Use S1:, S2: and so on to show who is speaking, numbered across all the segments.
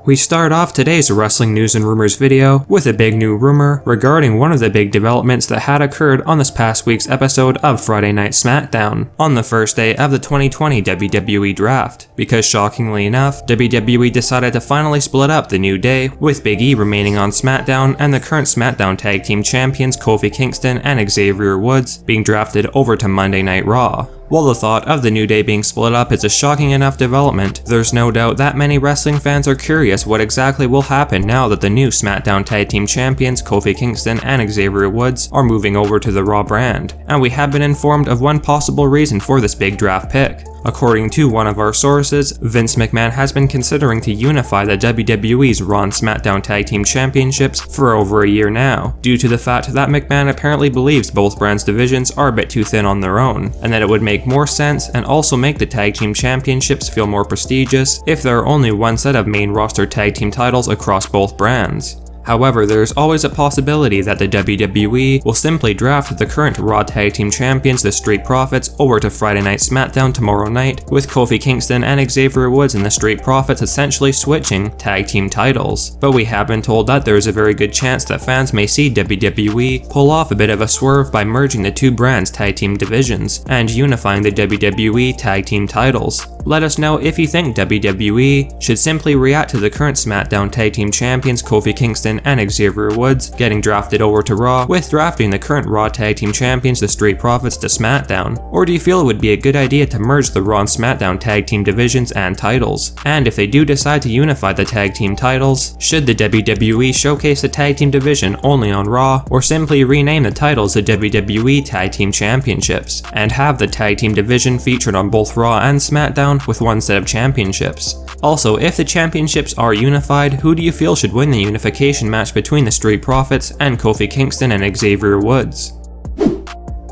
S1: We start off today's wrestling news and rumors video with a big new rumor regarding one of the big developments that had occurred on this past week's episode of Friday Night SmackDown, on the first day of the 2020 WWE Draft, because shockingly enough, WWE decided to finally split up the New Day, with Big E remaining on SmackDown and the current SmackDown Tag Team Champions Kofi Kingston and Xavier Woods being drafted over to Monday Night Raw. While the thought of the New Day being split up is a shocking enough development, there's no doubt that many wrestling fans are curious what exactly will happen now that the new SmackDown Tag Team Champions Kofi Kingston and Xavier Woods are moving over to the Raw brand, and we have been informed of one possible reason for this big draft pick. According to one of our sources, Vince McMahon has been considering to unify the WWE's Raw and SmackDown Tag Team Championships for over a year now, due to the fact that McMahon apparently believes both brands' divisions are a bit too thin on their own, and that it would make more sense and also make the Tag Team Championships feel more prestigious if there are only one set of main roster tag team titles across both brands. However, there is always a possibility that the WWE will simply draft the current Raw Tag Team Champions, the Street Profits, over to Friday Night SmackDown tomorrow night, with Kofi Kingston and Xavier Woods and the Street Profits essentially switching tag team titles. But we have been told that there is a very good chance that fans may see WWE pull off a bit of a swerve by merging the two brands' tag team divisions and unifying the WWE tag team titles. Let us know if you think WWE should simply react to the current SmackDown Tag Team Champions Kofi Kingston and Xavier Woods getting drafted over to Raw, with drafting the current Raw Tag Team Champions, the Street Profits, to SmackDown, or do you feel it would be a good idea to merge the Raw and SmackDown Tag Team divisions and titles? And if they do decide to unify the tag team titles, should the WWE showcase the tag team division only on Raw, or simply rename the titles the WWE Tag Team Championships, and have the tag team division featured on both Raw and SmackDown with one set of championships? Also, if the championships are unified, who do you feel should win the unification match between the Street Profits and Kofi Kingston and Xavier Woods?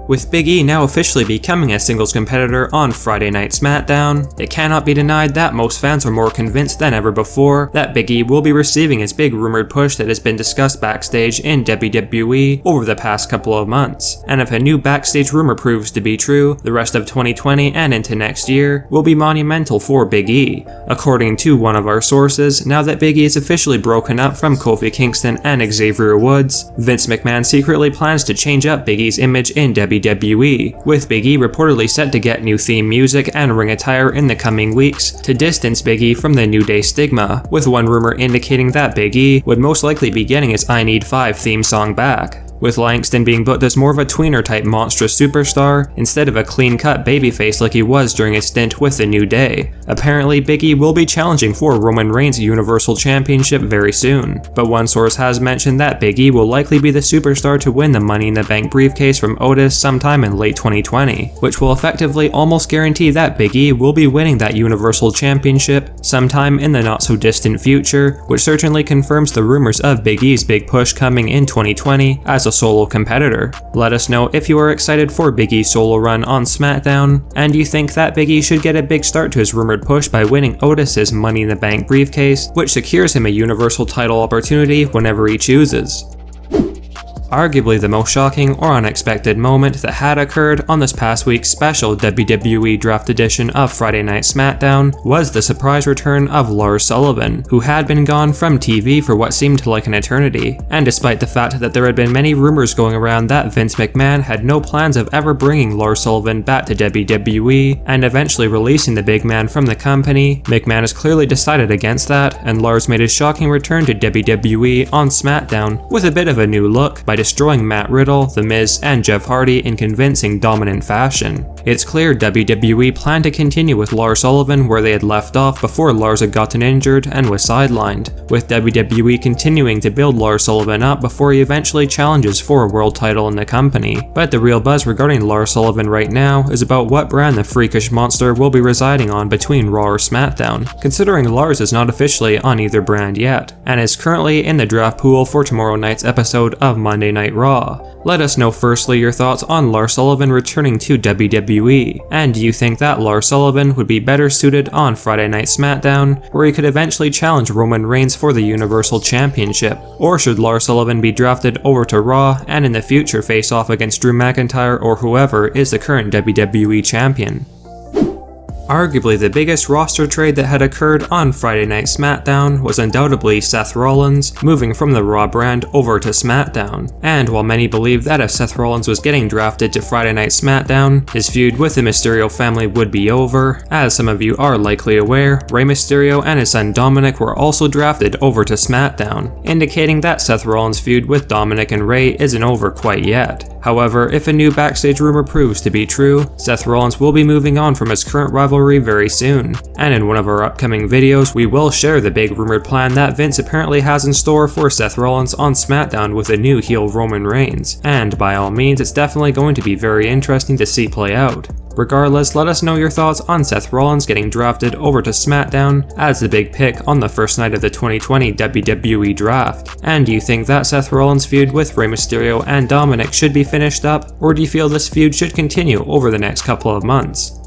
S1: With Big E now officially becoming a singles competitor on Friday Night SmackDown, it cannot be denied that most fans are more convinced than ever before that Big E will be receiving his big rumored push that has been discussed backstage in WWE over the past couple of months. And if a new backstage rumor proves to be true, the rest of 2020 and into next year will be monumental for Big E. According to one of our sources, now that Big E is officially broken up from Kofi Kingston and Xavier Woods, Vince McMahon secretly plans to change up Big E's image in WWE, with Big E reportedly set to get new theme music and ring attire in the coming weeks to distance Big E from the New Day stigma, with one rumor indicating that Big E would most likely be getting his I Need 5 theme song back, with Langston being booked as more of a tweener type monstrous superstar instead of a clean-cut babyface like he was during his stint with the New Day. Apparently, Big E will be challenging for Roman Reigns' Universal Championship very soon, but one source has mentioned that Big E will likely be the superstar to win the Money in the Bank briefcase from Otis sometime in late 2020, which will effectively almost guarantee that Big E will be winning that Universal Championship sometime in the not-so-distant future, which certainly confirms the rumors of Big E's big push coming in 2020 as a solo competitor. Let us know if you are excited for Big E's solo run on SmackDown, and you think that Big E should get a big start to his rumored push by winning Otis's Money in the Bank briefcase, which secures him a Universal title opportunity whenever he chooses. Arguably the most shocking or unexpected moment that had occurred on this past week's special WWE Draft edition of Friday Night SmackDown was the surprise return of Lars Sullivan, who had been gone from TV for what seemed like an eternity. And despite the fact that there had been many rumors going around that Vince McMahon had no plans of ever bringing Lars Sullivan back to WWE and eventually releasing the big man from the company, McMahon has clearly decided against that, and Lars made his shocking return to WWE on SmackDown with a bit of a new look by destroying Matt Riddle, The Miz, and Jeff Hardy in convincing dominant fashion. It's clear WWE planned to continue with Lars Sullivan where they had left off before Lars had gotten injured and was sidelined, with WWE continuing to build Lars Sullivan up before he eventually challenges for a world title in the company. But the real buzz regarding Lars Sullivan right now is about what brand the freakish monster will be residing on between Raw or SmackDown, considering Lars is not officially on either brand yet, and is currently in the draft pool for tomorrow night's episode of Monday Night Raw. Let us know firstly your thoughts on Lars Sullivan returning to WWE, and do you think that Lars Sullivan would be better suited on Friday Night SmackDown, where he could eventually challenge Roman Reigns for the Universal Championship, or should Lars Sullivan be drafted over to Raw and in the future face off against Drew McIntyre or whoever is the current WWE Champion? Arguably the biggest roster trade that had occurred on Friday Night SmackDown was undoubtedly Seth Rollins moving from the Raw brand over to SmackDown. And while many believe that if Seth Rollins was getting drafted to Friday Night SmackDown, his feud with the Mysterio family would be over, as some of you are likely aware, Rey Mysterio and his son Dominic were also drafted over to SmackDown, indicating that Seth Rollins' feud with Dominic and Rey isn't over quite yet. However, if a new backstage rumor proves to be true, Seth Rollins will be moving on from his current rivalry very soon. And in one of our upcoming videos, we will share the big rumored plan that Vince apparently has in store for Seth Rollins on SmackDown with a new heel Roman Reigns. And by all means, it's definitely going to be very interesting to see play out. Regardless, let us know your thoughts on Seth Rollins getting drafted over to SmackDown as the big pick on the first night of the 2020 WWE Draft. And do you think that Seth Rollins' feud with Rey Mysterio and Dominic should be finished up, or do you feel this feud should continue over the next couple of months?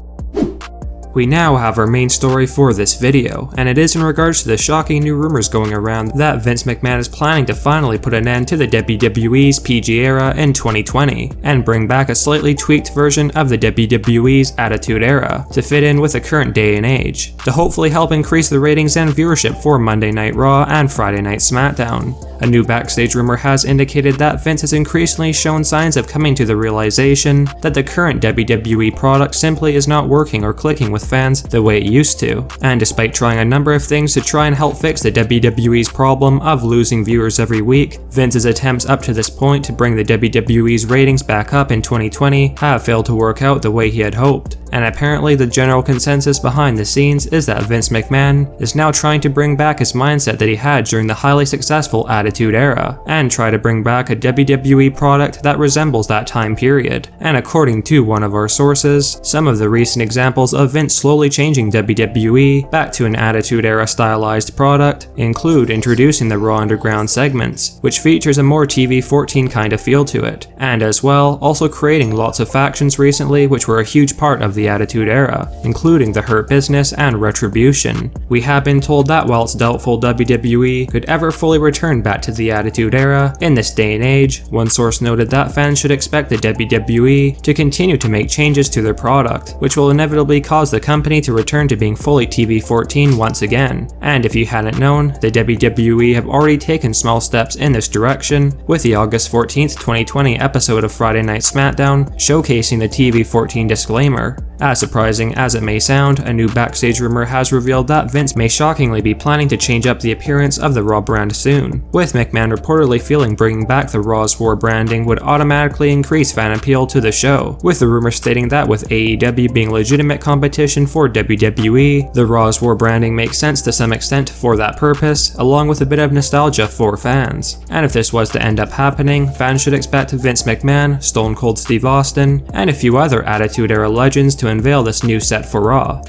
S1: We now have our main story for this video, and it is in regards to the shocking new rumors going around that Vince McMahon is planning to finally put an end to the WWE's PG Era in 2020, and bring back a slightly tweaked version of the WWE's Attitude Era to fit in with the current day and age, to hopefully help increase the ratings and viewership for Monday Night Raw and Friday Night SmackDown. A new backstage rumor has indicated that Vince has increasingly shown signs of coming to the realization that the current WWE product simply is not working or clicking with fans the way it used to. And despite trying a number of things to try and help fix the WWE's problem of losing viewers every week, Vince's attempts up to this point to bring the WWE's ratings back up in 2020 have failed to work out the way he had hoped. And apparently the general consensus behind the scenes is that Vince McMahon is now trying to bring back his mindset that he had during the highly successful Attitude Era, and try to bring back a WWE product that resembles that time period. And according to one of our sources, some of the recent examples of Vince slowly changing WWE back to an Attitude Era stylized product include introducing the Raw Underground segments, which features a more TV-14 kind of feel to it, and as well, also creating lots of factions recently which were a huge part of the Attitude Era, including the Hurt Business and Retribution. We have been told that while it's doubtful WWE could ever fully return back to the Attitude Era in this day and age, one source noted that fans should expect the WWE to continue to make changes to their product, which will inevitably cause the company to return to being fully TV-14 once again. And if you hadn't known, the WWE have already taken small steps in this direction, with the August 14th, 2020 episode of Friday Night SmackDown showcasing the TV-14 disclaimer. As surprising as it may sound, a new backstage rumor has revealed that Vince may shockingly be planning to change up the appearance of the Raw brand soon, with McMahon reportedly feeling bringing back the Raw's War branding would automatically increase fan appeal to the show, with the rumor stating that with AEW being legitimate competition for WWE, the Raw's War branding makes sense to some extent for that purpose, along with a bit of nostalgia for fans. And if this was to end up happening, fans should expect Vince McMahon, Stone Cold Steve Austin, and a few other Attitude Era legends to unveil this new set for Raw.